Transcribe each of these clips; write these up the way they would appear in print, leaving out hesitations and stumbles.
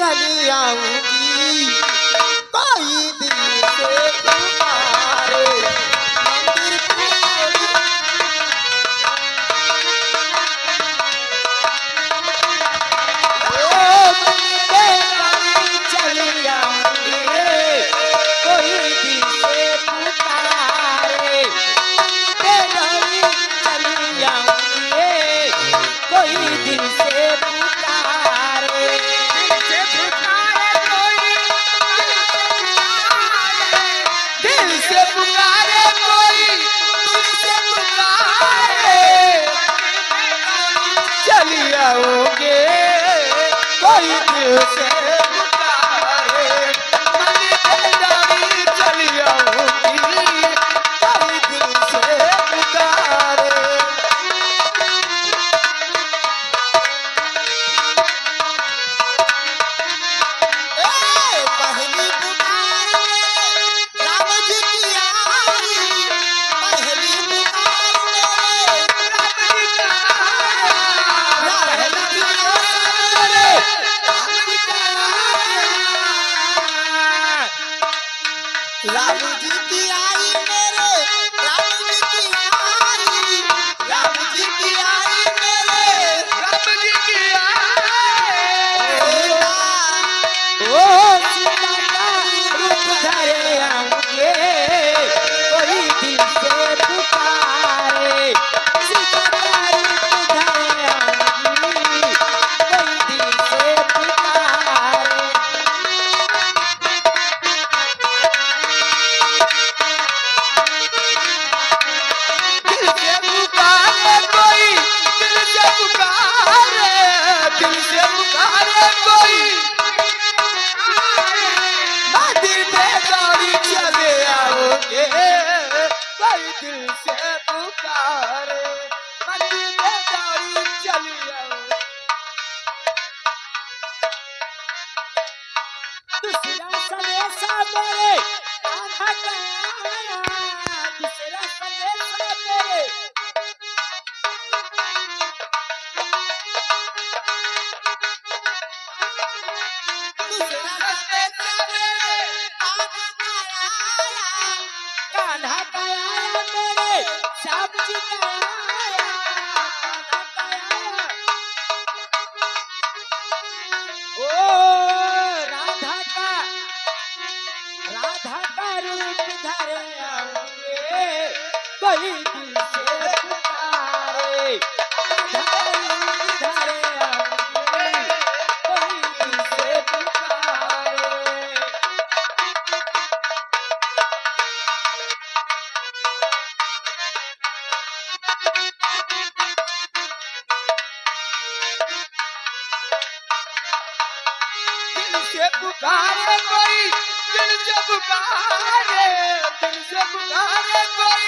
चली आऊंगी, कोई दिल से पुकारे मंदिर चली आऊंगी, कोई दिल से पुकारे चली आऊंगी, कोई दिल से पुकारे दिल से पुकारे कोई दिल से पुकारे चली आओगे, कोई दिल से पुकारे चली आओगी, कोई दिल से पुकारे पहली पुकार राम जी की आई, पहली पुकार राम जी की आई मेरे, राम जी की आई, राम जी की आई मेरे, राम जी की आई ओ सीता का रूप धरे आऊंगे, कोई दिल से पुकारे सीता का रूप धरे आऊंगी, कोई दिल से पुकारे दिल से पुकारे कोई दिल से पुकारे, दिल से पुकारे कोई मंदिर में दौड़ी चले आओगे, कोई दिल से पुकारे मंदिर में दौड़ी चली आओगे। दूसरा संदेशा मेरे आधा गया, दूसरा संदेशा मेरे दूसरा संदेशा मेरे आधा गया, कान्हा गया मेरे श्याम जी गया, कान्हा गया ओ राधा का रूप धरे आऊंगे, कोई दिल से पुकारे राधा का रूप धरे आऊंगे, कोई दिल से पुकारे दिल से पुकारे कोई दिल से पुकारे, दिल से पुकारे कोई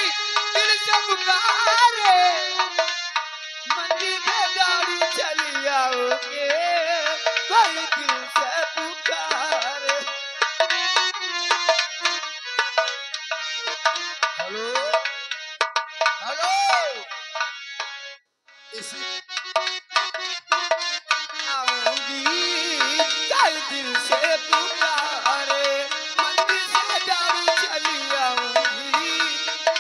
दिल से पुकारे मंदिर में दौड़ी चली आओगे, कोई दिल से पुकारे हेलो हेलो इसी आऊंगी, कोई दिल से पुकारे मंदिर से दौड़ी चली आऊंगी,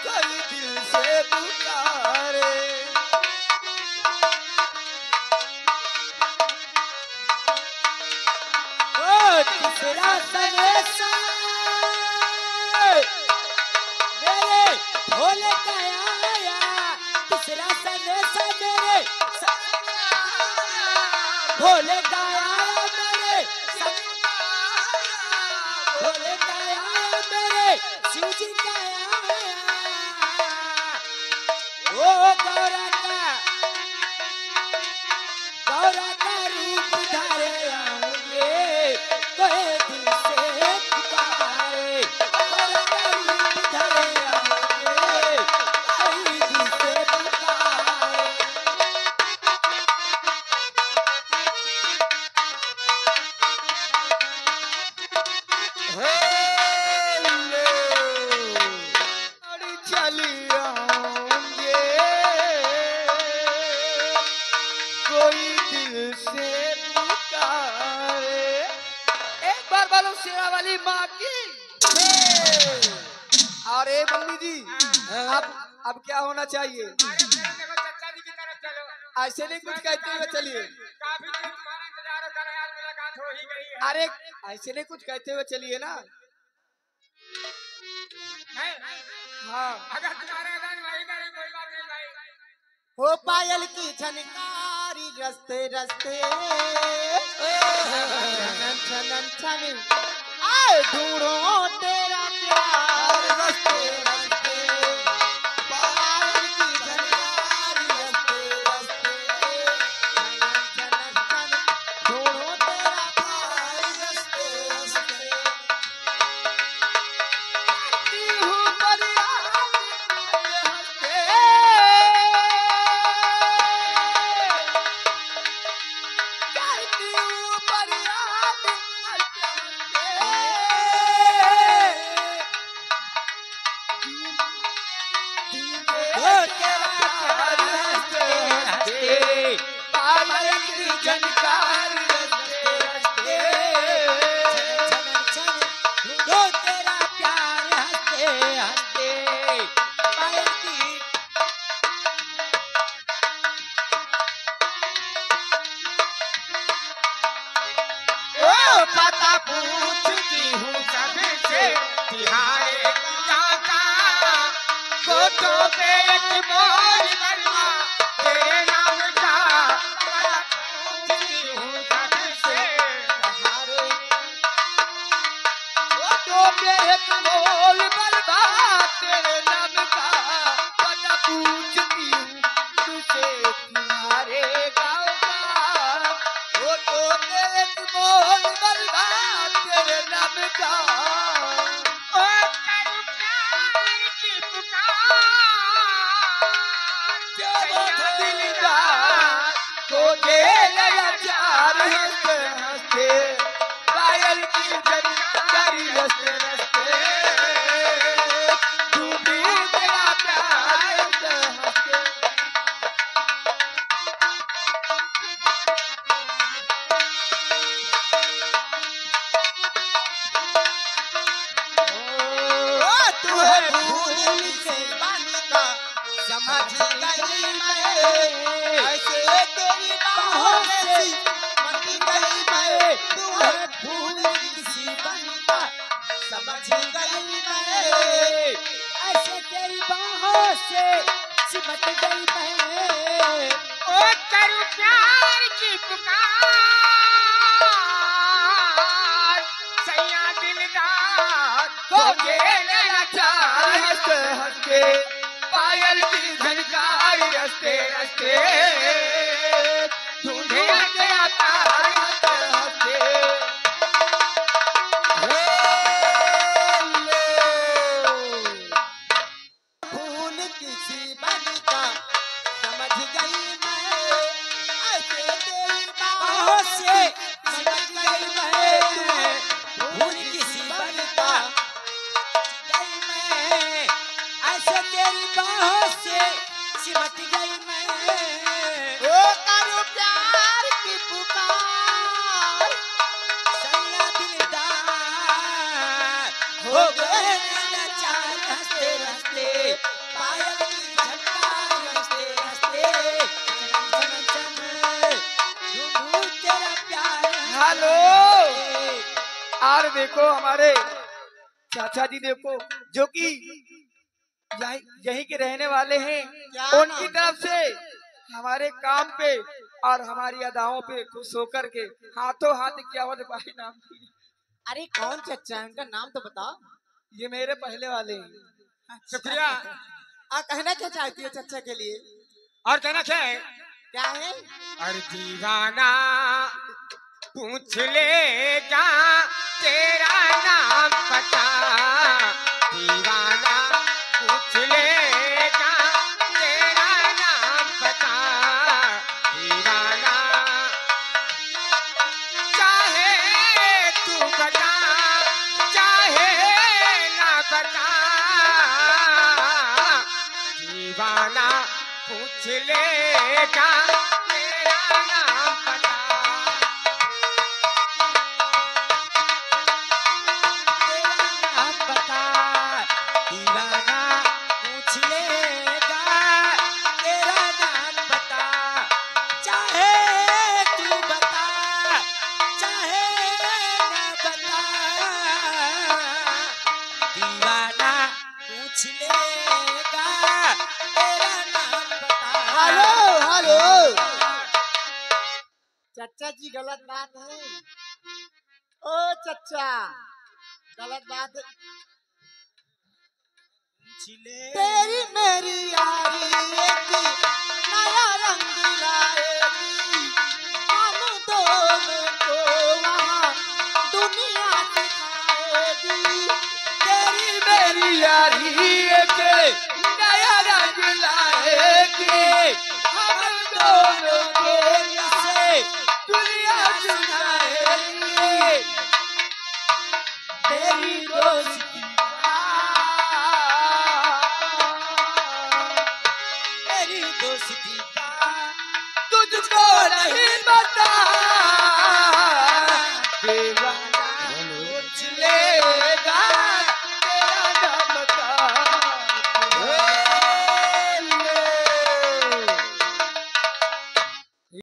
कोई दिल से पुकारे ओ तीसरा संदेशा मेरे भोले का आया, तीसरा संदेशा मेरे भोले का आया मेरे भोले का आया मेरे शिव जी का आया, ओ गौरा का रूप धरे आऊंगे, कोई दिल से पुकारे गौरा का रूप धरे आऊंगे, कोई दिल से पुकारे चली आऊंगे, कोई दिल से पुकारे शेरा वाली माँ की। अरे बल्ली जी अब क्या होना चाहिए? चाचा जी की तरफ चलो। ऐसे नहीं कुछ कहते हुए चलिए। काफी दिन तुम्हारा इंतजार होता रहा, आज मुलाकात हो ही गई है। अरे ऐसे नहीं कुछ कहते हुए चलिए ना। हाँ अगर तुम्हारे अदान वही करे कोई बात नहीं भाई। हो पायल की झनकारी रस्ते रस्ते छनन छनन छन आए ढूंढो तेरा प्यार रस्ते रस्ते पायल की झनकारी रस्ते रस्ते छनन छनन छन ढूंढो तेरा प्यार रस्ते रस्ते करती हूँ पता पूछती हूँ सबसे तिहारे चाचा फोटो पे एक बोल बनवा तेरे नाम का। पता पूछती हूँ सबसे तिहारे फोटो पे एक बोल बनवा तेरे नाम का। पता पूछती हूँ तुझसे तुम्हारे गाँव का। फोटो पे एक बोल बनवा तेरे नाम का। ओ करूँ प्यार की पुकार सैया दिलदार खोजे नया प्यार हंसते हंसते पायल की झनकारी रस्ते रस्ते डूबी तेरा प्यार हंसते हंसते। तू है फूल से बन का समझ गई मैं ऐसे तेरी बाहों से मत गई मैं। तू है फूल से बन का समझ गई मैं ऐसे तेरी बाहों से सिमट गई मैं। ओ करूँ प्यार की पुकार सैया दिलदार खोजे नया प्यार हंसते हंसते पायल की झनकारी रस्ते रस्ते ढूंढे तेरा प्यार हंसते हंसते। फूल किसी बन का समझ गई मैं ऐसे तेरी बाहों से सिमट गई मैं। फूल किसी बन का गई मैं ऐसे तेरी बाहों से सिमट गई मैं। ओ करो प्यार की पुकार सैया दिलदार हो गए लाचार हंसते हंसते पायल की झनकार रस्ते रस्ते चन चन चन ढूंढूं तेरा प्यार। हेलो और देखो हमारे चाचा जी देखो जो कि यहीं के रहने वाले हैं। क्या उनकी नाम? तरफ से हमारे काम पे और हमारी अदाओं पे खुश होकर के हाथों हाथ क्या होते भाई नाम की। अरे कौन चच्चा है उनका नाम तो बताओ। ये मेरे पहले वाले हैं। शुक्रिया। कहना क्या चाहती हो चच्चा के लिए? और कहना क्या है? क्या है? और दीवाना पूछ लेगा तेरा नाम पता। दीवाना पूछ लेगा तेरा नाम पता। दीवाना चाहे तू बता चाहे ना बता। दीवाना पूछ लेगा तेरा नाम पता। चच्चा जी गलत बात है। ओ चच्चा गलत बात है। तेरी मेरी यारी एक नया रंग लाएगी, हम दोनों को वहाँ दुनिया दिखाएगी। तेरी मेरी यारी एक नया रंग लाएगी, हम दोनों को से दुनिया सुनाएगी। तेरी दोस्ती तेरी दोस्ती का तुझको नहीं बताएगी।